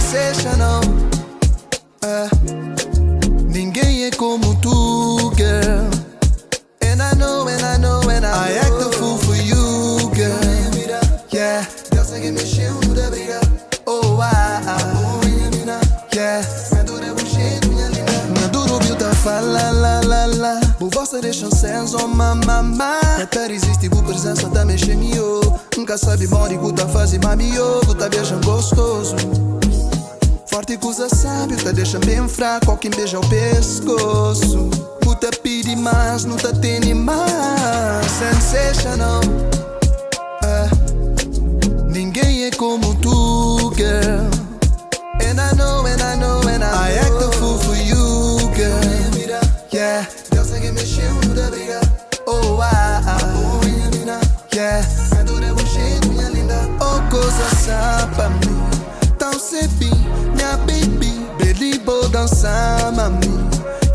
sensational. Ninguém é como tu, girl. And I know, and I act a fool for you, girl. Yeah, Deus é que me encheu da briga. Oh, yeah. Na duro bilta fala, la. Bu vossa deixa sense, oh, mamá. Até existe bu presença da mexe mio. Nunca sabe mori, guta faz mamio. Guta beijam gostoso. Forte coisa sábio, te deixa bem fraco. Quem beija o pescoço. Guta pede mais, não te tem mais. Sensational. Ninguém é como tu, girl. And I know, and I act a fool for you, girl. Yeah, Deus é que me encheu da briga. Oh, yeah. Adora o jeito, minha linda. Oh, coisa sá pra mim. Tão sebi, minha baby. Belibo dançar, mami.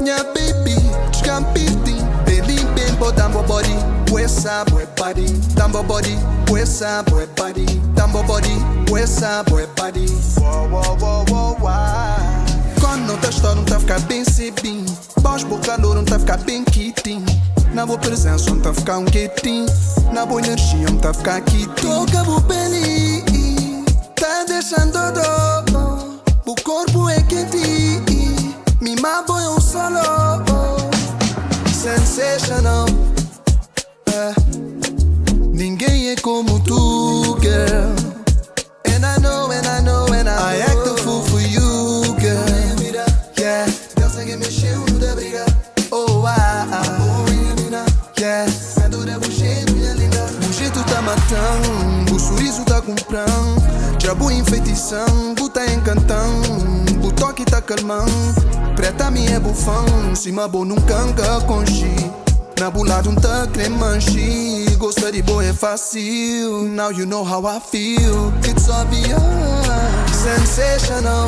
Minha baby, descampiti. Beli bem, dambo body. Wesa, boy body. Dambo body. Wesa, boy body. Dambo body. Wesa, boy body. Wow. Quando não tá história, não tá ficar bem sebim. Pós boa calor, não tá ficar bem quitinho. Na boa presença, não tá ficar um quietinho. Na boa energia, não tá ficar quitinho. Toca o peli, tá deixando dor. O corpo é quente. Me mabo é um solo. Sensational. Ninguém é como tu, girl. And I know, and I act a fool for you, girl. Yeah, Deus é que me encheu da briga. Oh, yeah. Adora o jeito, minha linda. O jeito tá matando, o sorriso tá comprando. Diabo enfeitição, bu tá encantando. O toque tá calmando. Preta me é bufão, cima bo nunca canca com chi. Na bulada um tá cremanchi. Gosta de boa é fácil. Now you know how I feel. It's obvious. Sensational.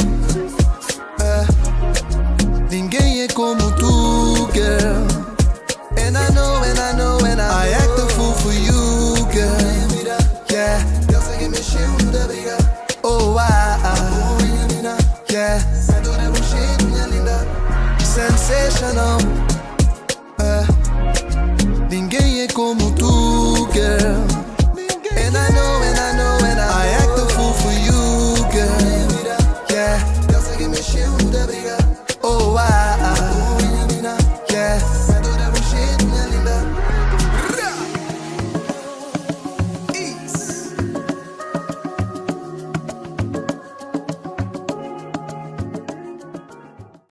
Ninguém é como tu, girl. And I know, and I act a fool for you.